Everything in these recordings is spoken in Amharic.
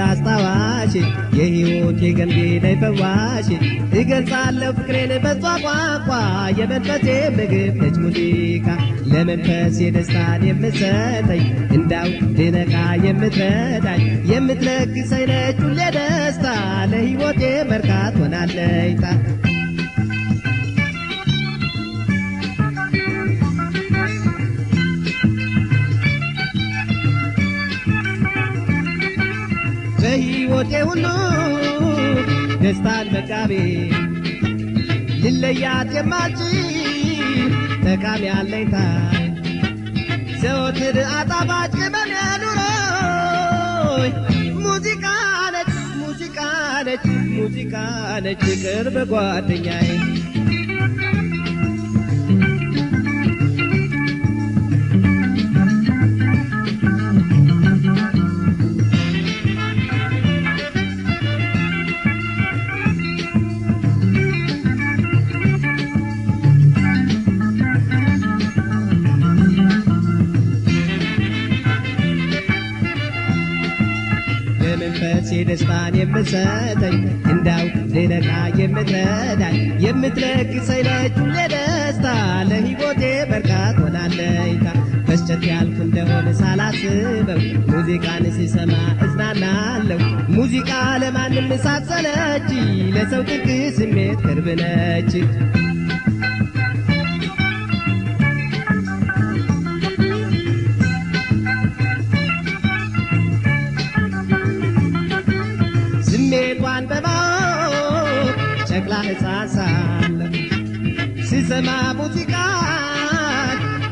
አስታዋሽ የህይወት የገንቢ ላይ ፈዋሽ ይገልጻለሁ ፍቅሬን በጧቋቋ የመንፈሴ ምግብ ነች ሙዚቃ ለመንፈስ የደስታን የምትሰጠኝ እንዳው ድነቃ የምትረዳኝ የምትለግሰኝ ነች ሁሌ ደስታ ለህይወቴ መርካት ሆናለኝታ በህይወቴ ሁሉ ደስታን መጋቤ ልለያት የማልችል ጠቃሚ አለኝታ ዘወትር አጣፋጭ ቅመም ኑሮይ ሙዚቃ ነች ሙዚቃ ነች ሙዚቃ ነች ቅርብ ጓደኛዬ ደስታን የምትሰጠኝ እንዳው ድነቃ የምትረዳኝ የምትለግሰኝ ነች ሁሌ ደስታ ለህይወቴ መርካት ሆናለኝታ በስጨት ያልኩ እንደሆነ ሳላስበው ሙዚቃን ሲሰማ እዝናናለሁ ሙዚቃ ለማንም ሳትሰለች ለሰው ጥግ ስሜት ቅርብ ነች ስሜቷን በማወቅ ጨቅላ ሕፃን ሳለሁ ስሰማ ሙዚቃ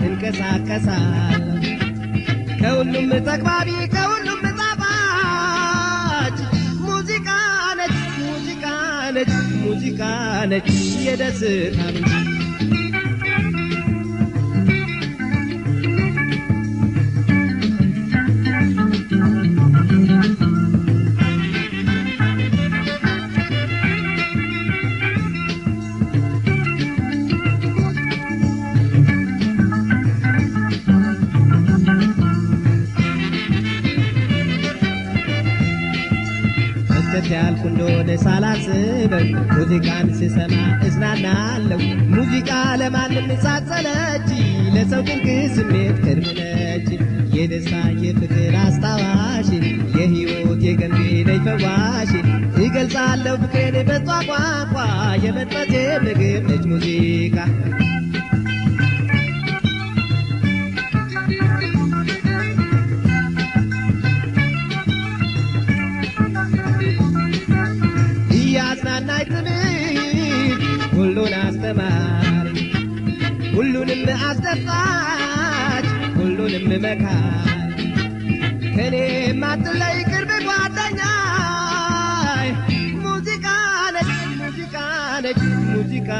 እንቀሳቀሳለሁ ከሁሉም ተግባቢ ከሁሉም ጣፋጭ ሙዚቃ ነች ሙዚቃ ነች ሙዚቃ ነች የደስታ ምንጭ ያልኩ እንደሆነ ሳላስበው ሙዚቃን ስሰማ እዝናናለሁ ሙዚቃ ለማንም ሳትሰለች ለሰው ድንቅ ስሜት ቅርብ ነች የደስታ የፍቅር አስታዋሽ የህይወት የገንቢ ነች ፈዋሽ ይገልጻለሁ ፍቅሬን በጧቋቋ የመንፈሴ ምግብ ነች ሙዚቃ ሁሉን አስተማሪ ሁሉንም አስደሳች ሁሉንም መካሪ ከኔ ማትለይ ቅርብ ጓደኛዬ ሙዚቃ ነች ሙዚቃ ነች ሙዚቃ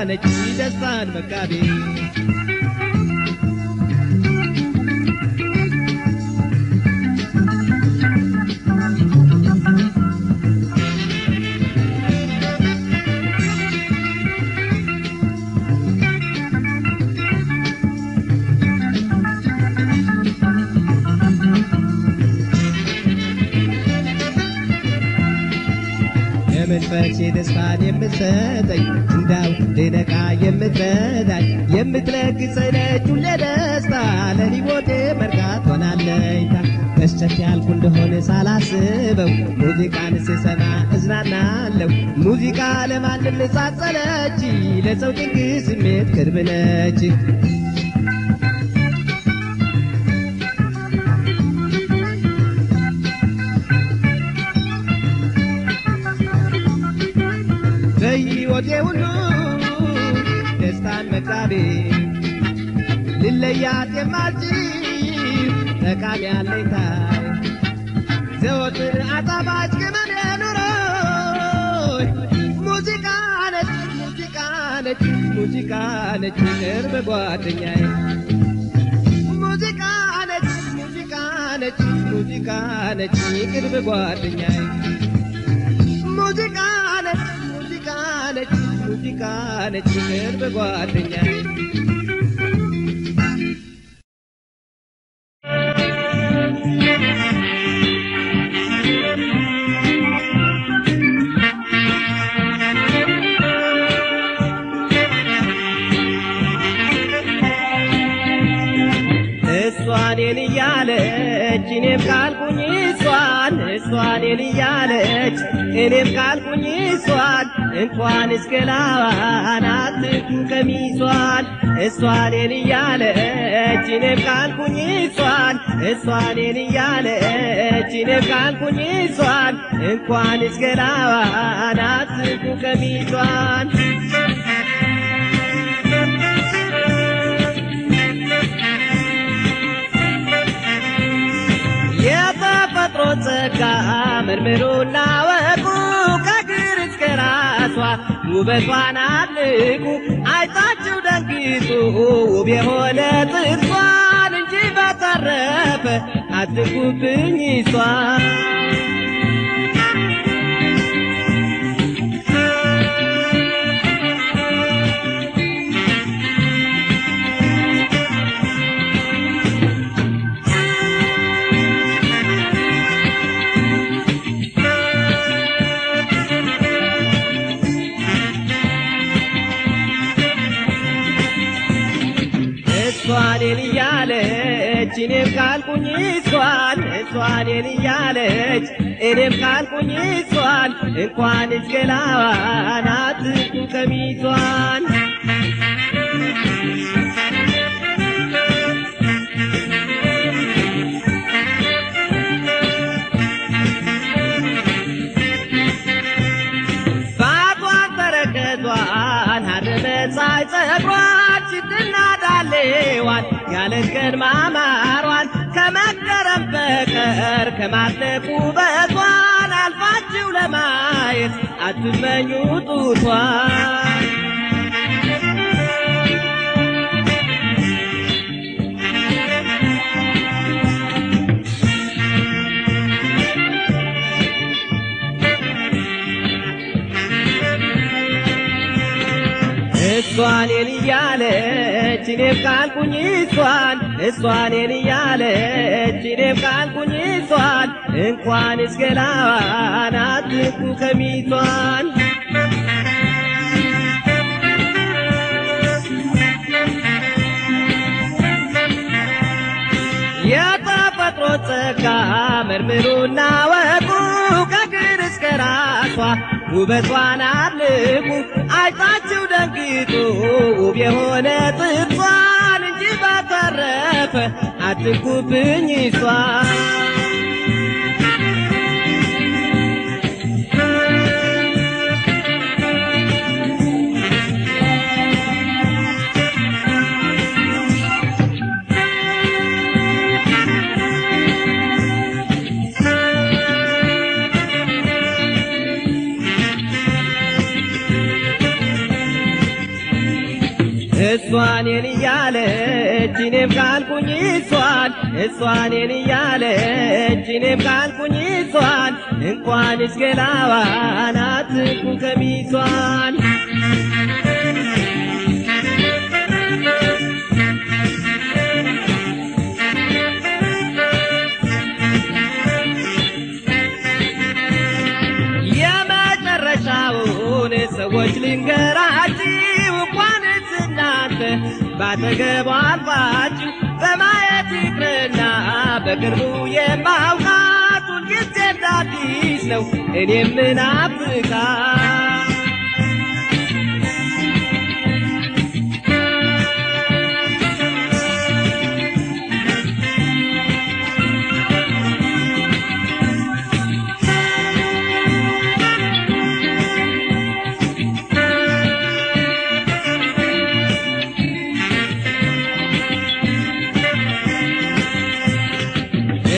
ነች ደስታን መጋቢ መንፈሴ ደስታን የምትሰጠኝ እንዳው ድነቃ የምትረዳኝ የምትለግሰኝ ነች ሁሌ ደስታ ለህይወቴ መርካት ሆናለኝታ በስጨት ያልኩ እንደሆነ ሳላስበው ሙዚቃን ስሰማ እዝናናለሁ ሙዚቃ ለማንም ሳትሰለች ለሰው ድንቅ ስሜት ቅርብ ነች በህይወቴ ሁሉ ደስታን መጋቤ ልለያት የማልችል ጠቃሚ አለኝታ ዘወትር አጣፋጭ ቅመም ኑሮይ ሙዚቃ ነች ሙዚቃ ነች ቅርብ ጓደኛዬ ሙዚቃ ነች ሙዚቃ ነች ሙዚቃ ነች ቅርብ ጓደኛዬ ሙዚቃ ነች ሙዚቃ ነች ሙዚቃ ነች ቅርብ ጓደኛዬ እሷኔን እያለች እኔም ካልኩኝ እሷኔን እያለች እኔም ካልኩኝ እሷን እንኳን እስከላዋን አትኩ ቀሚሷን እሷኔን እያለች እኔም ካልኩኝ እሷኔን እያለች እኔም ካልኩኝ እሷን እንኳን እስከላዋን አትኩ ቀሚሷን የተፈጥሮ ጸጋ መርምሩና ወቁ ከእግር እስከ ራሷ ውበቷን አድንቁ አይታችሁ ደንግጡ ውብ የሆነ ጥርሷን እንጂ በተረፈ አትንኩብኝ እሷን እሷኔን እያለች እኔም ካልኩኝ እሷኔን እያለች እኔም ካልኩኝ እሷን እንኳን እስከላዋን አትኩ ቀሚሷን ባቷን ተረከዟን ሀረመሳይ ጸጉሯን ስትናዳሌዋን ያለቀን ማማሯን ከመገረም በቀር ከማድነቅ ውበቷን አልፋችሁ ለማየት አትመኙ ጡቷን እሷኔን እያለች እኔም ካልኩኝ እሷኔን እያለች እኔም ካልኩኝ እሷን እንኳን እስከላዋን አትኩ ቀሚሷን የተፈጥሮ ጸጋ መርምሩና ወቁ ከእግር እስከ ራሷ ውበቷን አድንቁ አይታችሁ ደንግጡ ውብ የሆነ ጥርሷን እንጂ በተረፈ አትንኩብኝ እሷን እሷኔን እያለች እኔም ካልኩኝ እሷኔን እያለች እኔም ካልኩኝ እሷን እንኳን እስከላዋን አትኩ ቀሚሷን የመጨረሻውን ሰዎች ልንገራችሁ እንኳንስ እናንተ ባጠገቧ አልፋችሁ በማየት ይቅርና በቅርቡ የማውቃት ሁልጊዜ እንዳዲስ ነው እኔም ምናፍቃት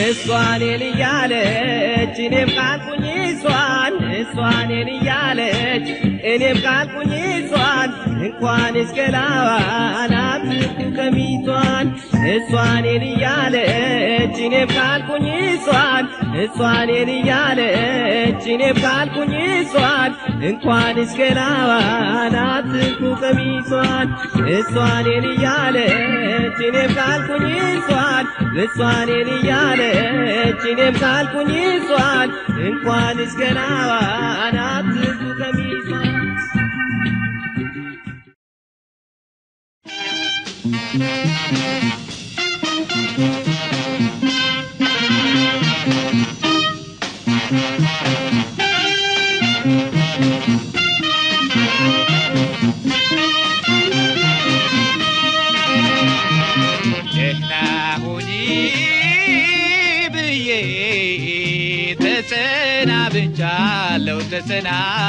እሷኔን እያለች እኔም ካልኩኝ እሷኔን እያለች እኔም ካልኩኝ ቀሚሷን እንኳን እስከላዋን አትንኩ ቀሚሷን እሷን እያለች እኔም ካልኩኝ እሷን እያለች እኔም ካልኩኝ እሷን እንኳን እስከላዋን አትንኩ ቀሚሷን እሷን እያለች እኔም ካልኩኝ እሷን እያለች እኔም ካልኩኝ እሷን እንኳን እስከላዋን አትንኩ ቀሚሷን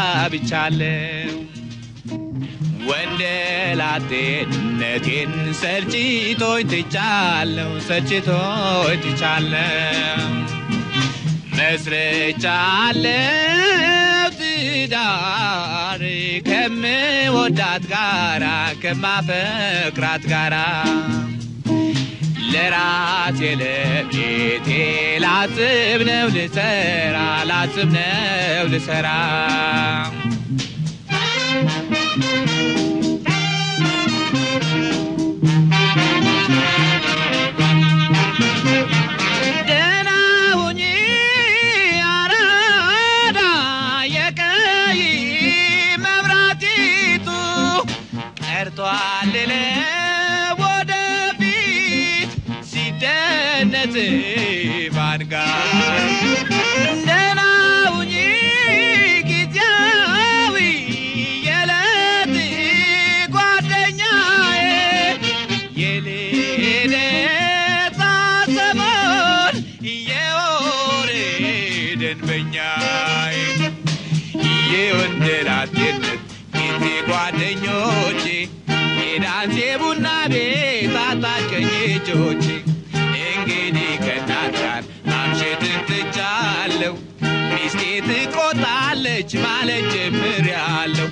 ተሰናብቻለሁ ወንደላጤነቴን ሰልችቶኝ ትቻለሁ መስርቻለሁ ትዳር ከምወዳት ጋራ ከማፈቅራት ጋራ ለራሴ ለቤቴ ላስብ ነው ልሰራ ደህና ሁኚ አራዳ የቀይ መብራቲቱ ቀርቷል ባንጋ እንደናውኝ ጊዜያዊ የለት ጓደኛዬ የሌለት ሰሞን የወሬ ደንበኛዬ የወንደላጤነት ጊዜ ጓደኞቼ የዳንሴ ቡና ቤት አታጭቀኝ እጆቼ ሚስቴ ትቆጣለች ማለት ጀምሬያለሁ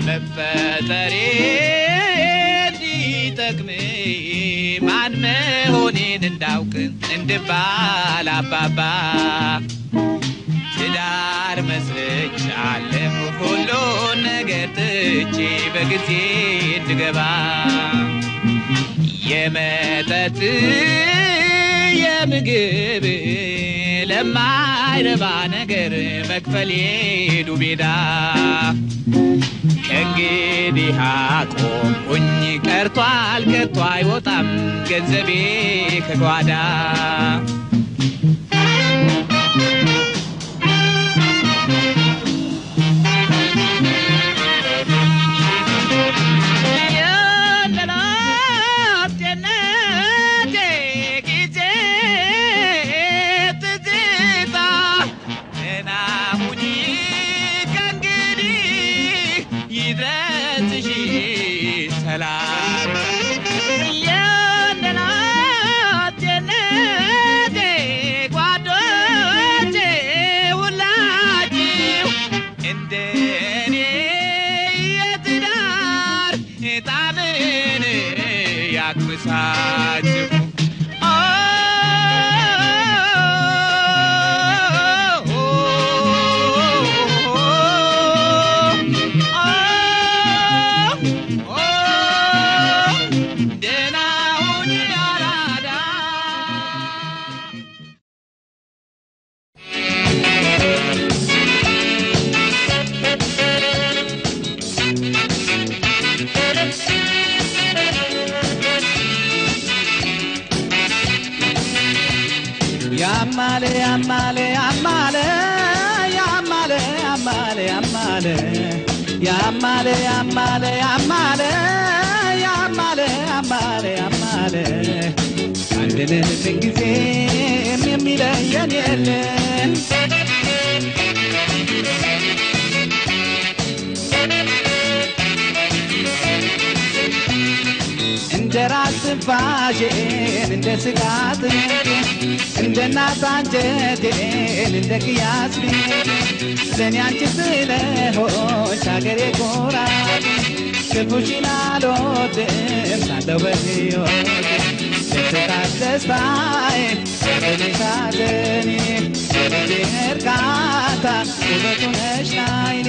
መፈጠሬ እንዲጠቅመኝ ማን መሆኔን እንዳውቅ እንድባል አባባ ትዳር መስርቻለሁ ሁሉን ነገር ትቼ በጊዜ እንድገባ የመጠጥ የምግብ ለማይረባ ነገር መክፈሌ ዱቤዳ ከእንግዲህ አቆምኩኝ ቀርቷል ከቶ አይወጣም ገንዘቤ ከጓዳ ትንፋሽን እንደ ስጋት እንደ እናት አንጀቴን እንደ ቅያስ ለኔ አንቺ ስለሆንሽ አገሬ ኩራት ክፉሽን አልወድም ሳለው በሕይወት ደስታሽ ደስታዬ ሐዘንሽ ሐዘኔ የልቤ እርካታ ውበቱ ነሽ ላይኔ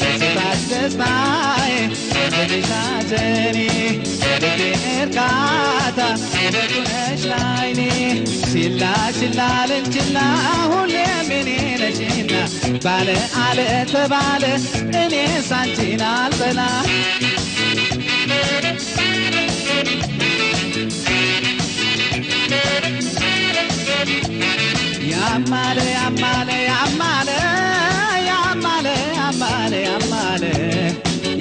ደስታሽ ደስታዬ ሐዘንሽ ሐዘኔ የልቤ እርካታ ውበቱ ነሽ ላይኔ ችላ ችላ ልል ችላ ሁሌም የኔ ነሽና ባለ አለ ተባለ እኔስ አንቺን አልጠላ ያማለ ያማለ ያማለ ያማለ ያማለ ያማለ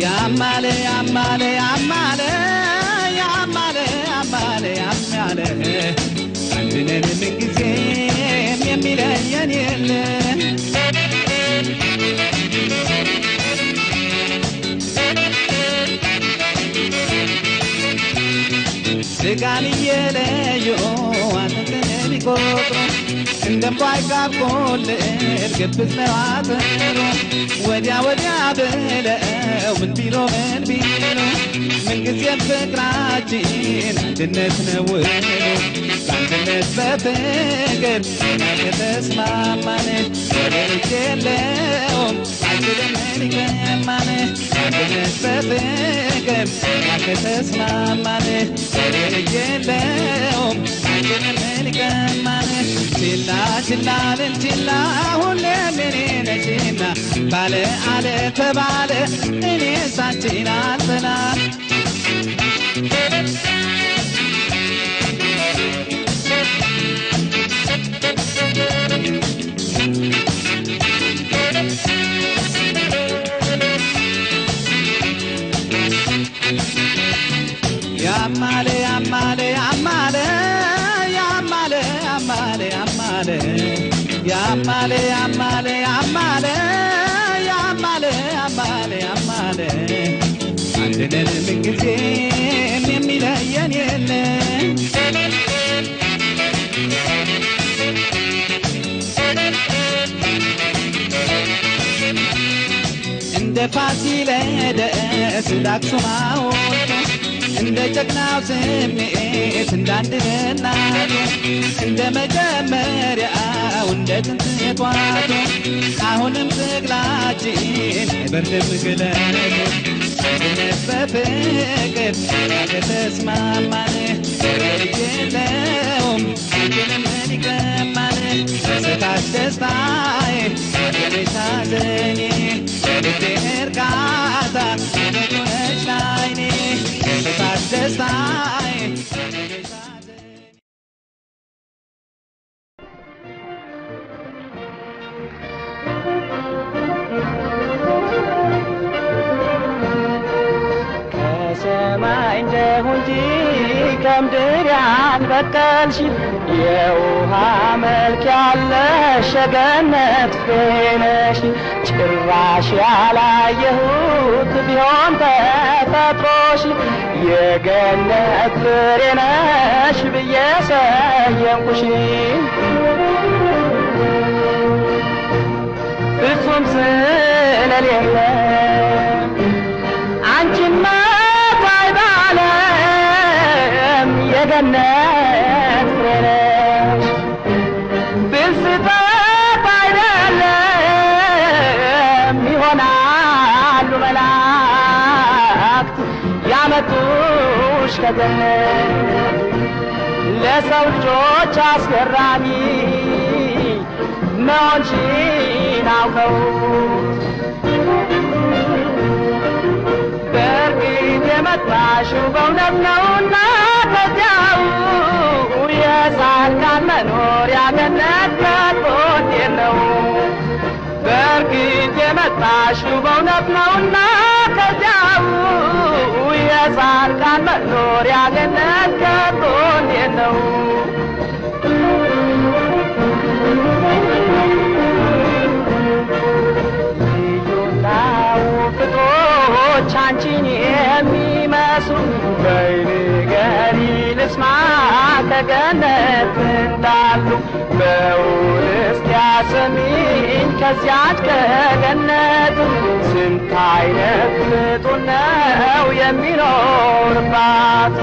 ያማለ ያማለ ያማለ ያማለ ያማለ ያማለ አንድነን ምንጊዜም የሚለየን የለም ስጋን እየለዩ አንተን ቢቆጥሩ እንደምባይ ጋብቆልል ግብት ነው አጥሩ ወዲያ ወዲያ ብለው ምን ቢሉ ምንጊዜም ፍቅራችን አንድነት ነው በአንድነት በፍቅር ከተስማማን ወደር የለውም አይችልም ሊቀማን አንድነት በፍቅር ከተስማማን ወደር የለውም አይችልም ሊቀማን ችላ ችላ ልል ችላ ሁሌም የኔ ነሽና ባለ አለ ተባለ እኔስ አንቺን አልጠላ ያማለ ያማለ ያማለ ያማለ ያማለ ያማለ ያማለ ያማለ ያማለ ያማለ ያማለ ያማለ አንድነን ምንጊዜም የሚለየን የለም እንደ ፋሲለደስ ዳክሱም ሐውልት እንደ ጀግናው ስሜት እንዳንድናቱ እንደ መጀመሪያው እንደ ጥንት ጧቱ አሁንም ትግላችን አይበርድም ግለቱ አንድነት በፍቅር ከተስማማን የለውም አንችልም ሊቀማን ደስታሽ ደስታዬ ሐዘንሽ ሐዘኔ የልቤ እርካታ ውበቱ ነሽ ላይኔ ደስታሽ ደስታዬ ሐዘንሽ ሐዘኔ ከሰማይ እንደሁ እንጂ ከምድር ያልበቀልሽ የውሃ መልክ ያለሽ የገነት ፍሬ ነሽ ጭራሽ ያላየሁት ቢሆን ተፈጥሮሽ የገነት ፍሬ ነሽ ብዬ ሰየምኩሽ ፍጹም ስለሌለ አንቺን መታይ ባለም የገነት ፍሬ ነሽ ብልስጠት አይደለም ይሆናሉ መላእክት ያመጡሽ ከገነት ለሰው ልጆች አስገራሚ መሆንሽን አውቀው በእርግጥ የመጣሽው በእውነት ነውና ከዚያው የጻድቃን መኖሪያ ገነት ከቶ እንዴት ነው በእርግጥ የመጣሽው በእውነት ነውና ከዚያው የጻድቃን መኖሪያ ገነት ከቶ እንዴት ነው ፍቅሮች አንቺን የሚመስሉ በይ ንገሪ ልስማ ከገነት እንዳሉ በውስጥ ያሰሚኝ ከዚያች ከገነት ስንት አይነት ፍጡር ነው የሚኖርባት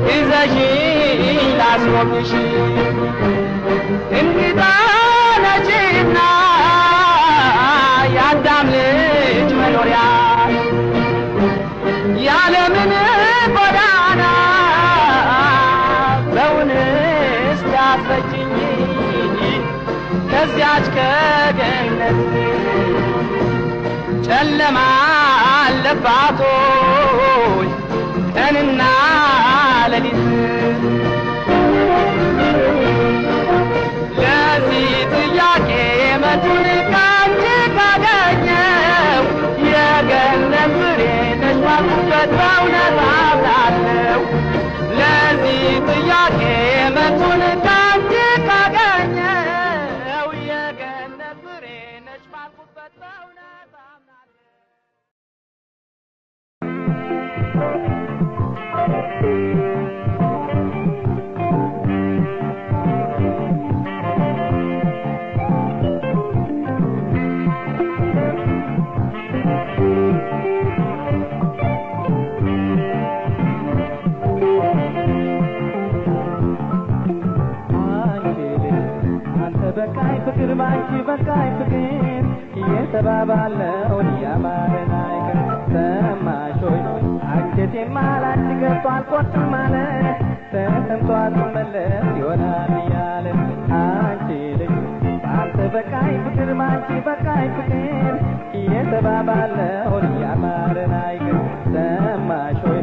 ይዘሽኝ ላስጎብኝሽ እንግዳ ነችና የአዳም ልጅ መኖሪያ ያለምን ጎዳና በውንስ ያስረጅኝ ከዚያች ከገነት ጨለማ አለባቶች ቀንና ሌሊት ለዚህ ጥያቄ መልሱን ካንቺ ካገኘው የገነት ፍሬ ነሽ ባልኩበት በእውነት አምናለሁ ለዚህ ጥያቄ መልሱን ካንቺ ካገኘው የገነት ፍሬ ነሽ ባልኩበት በእውነት አምናለሁ በቃይ ፍቅር ባንቺ በቃይ ፍቅር እየተባባለው ያማረን አይቀር ሰማሽ ሆይ አንጀቴማ ላንቺ ገብቷል ቆርጥም ማለት ተሰምቷት መለስ ይሆናል እያለ አንቺ ልጅ ባንተ በቃይ ፍቅር ባንቺ በቃይ ፍቅር እየተባባለው ያማረን አይቀር ሰማሽ ሆይ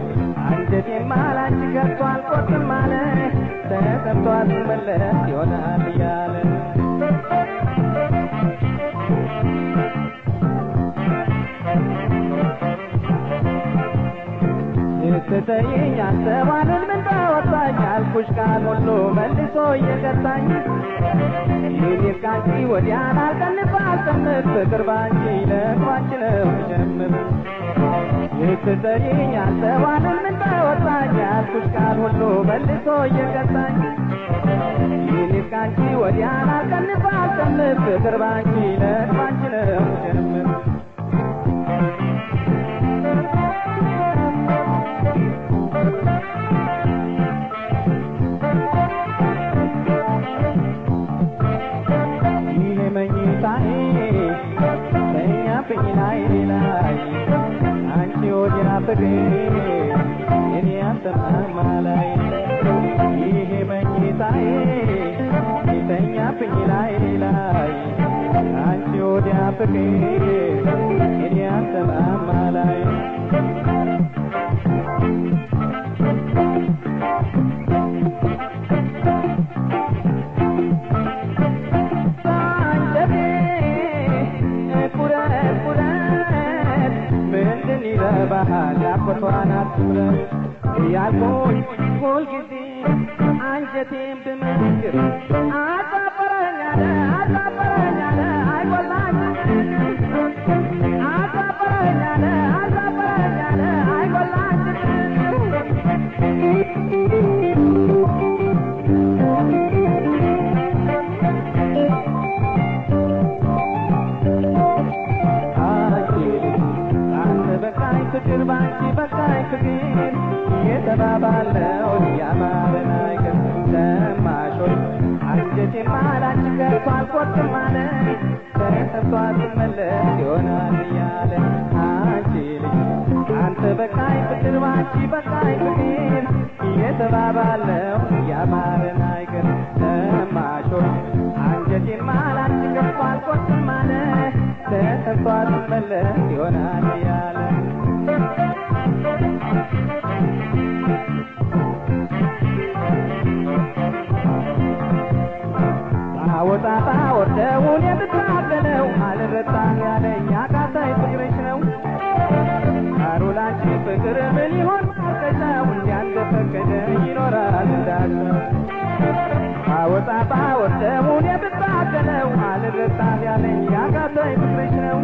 አንጀቴማ ላንቺ ገብቷል ቆርጥም ማለት ተሰምቷት መለስ ይሆናል እያለ ስትተይኝ አንተዋልን ምን ታወጣኝ አልኩሽ ቃል ሁሉ መልሶ እየቀጣኝ ይህን ካንቺ ወዲያን አልቀንፍ አልጨምር ፍቅር ባንቺ ለቅማች ነው ጀምር ስትተይኝ አንተዋልን ምን ታወጣኝ አልኩሽ ቃል ሁሉ መልሶ እየቀጣኝ ይህን ካንቺ ወዲያን አልቀንፍ አልጨምር ፍቅር ባንቺ ለቅማች ነው ጀምር አንቺ ወዲያ ፍቅር እኔ አሰማማ ላይ ይሄ መኝታዬ የተኛብኝ ላይ አንቺ ወዲያ ፍቅር እኔ አሰማማ ላይ ባህል አቆቷን አትምረን እያልኩኝ ሁልጊዜ አንጀቴን ብመክር አሳፈረኛለ አይቆላኝ አሳፈረኛለ አይቆላኝ ፍቅር ባንቺ በቃይ ፍቅር የተባባለው ያማረን አይቀር ሰማሽ ሆይ አንጀቴማ ላንቺ ገብቷል ቆርጥም ማለት ተሰብቷት መለስ ይሆናል እያለ አንቺ ልጅ አንተ በቃይ ፍቅር ባንቺ በቃይ ፍቅር የተባባለው ያማረን አይቀር ሰማሽ ሆይ አንጀቴማ ላንቺ ገብቷል ቆርጥም ማለት ተሰብቷት መለስ ይሆናል እያለ አወጣጣ ወርደውን የምትናገለው አልረታም ያለኝ አቃታይ ፍቅርሽ ነው አሩላንቺ ፍቅር ምን ይሆን ማርከሻው እንዲያልተፈቀደ ይኖራል እንዳለ አወጣጣ ወርደውን የምትናገለው አልረታም ያለኝ አቃታይ ፍቅርሽ ነው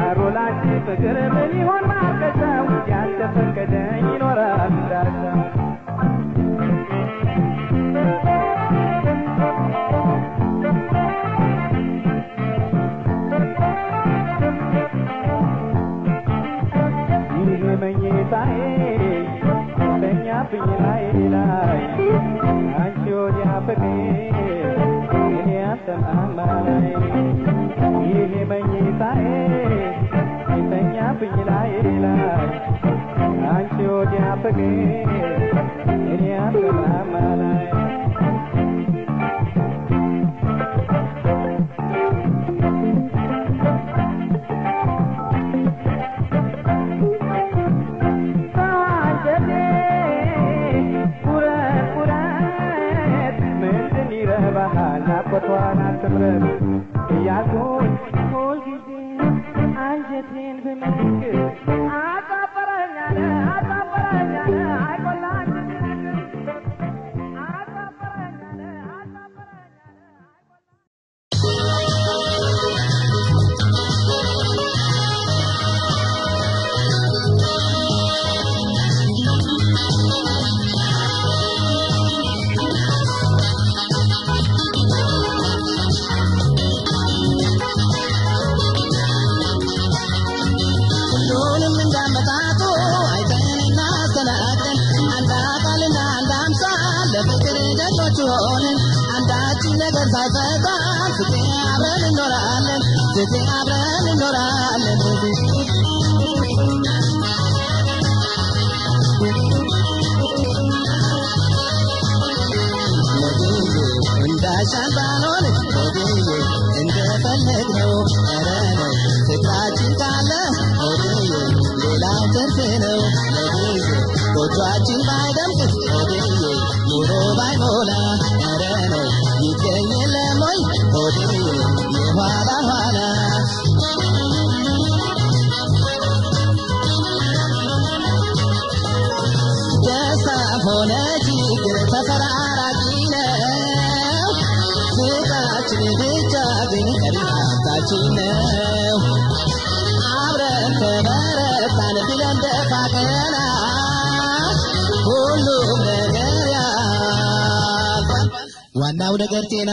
አሩላንቺ ፍቅር ምን ይሆን ማርከሻው ተስፋዬ ተኛብኝ ላይ ላይ አንቺ ወዲያ ፍቅሬ እኔ አንተማማ ላይ ይሄ መኝታዬ ተኛብኝ ላይ ላይ አንቺ ወዲያ ፍቅሬ እኔ አንተማማ ላይ Kotoana temret yagun holgidi anjetin bemik ata paranya ay kolan ata paranya Wanau ነገር ጤና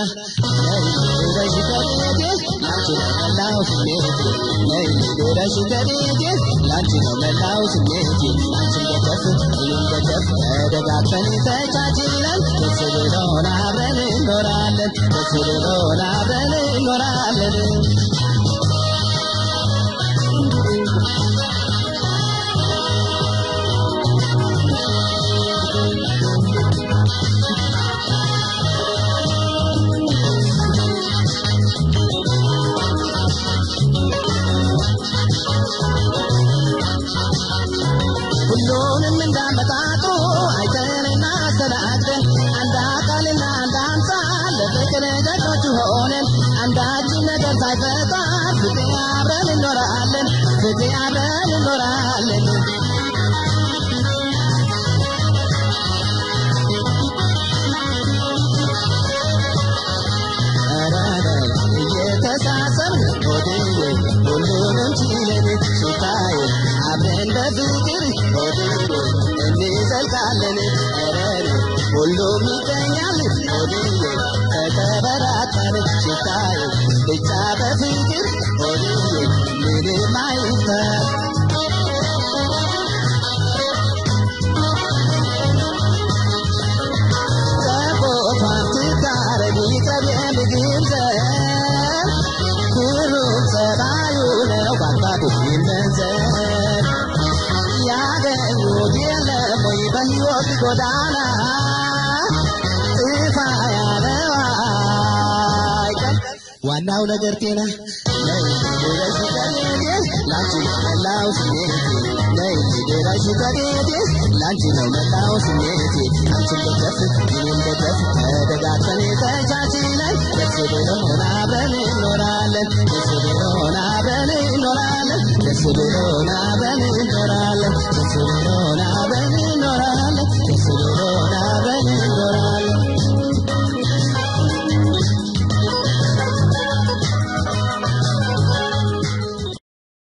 ዋናው ነገር ጤና Thank you.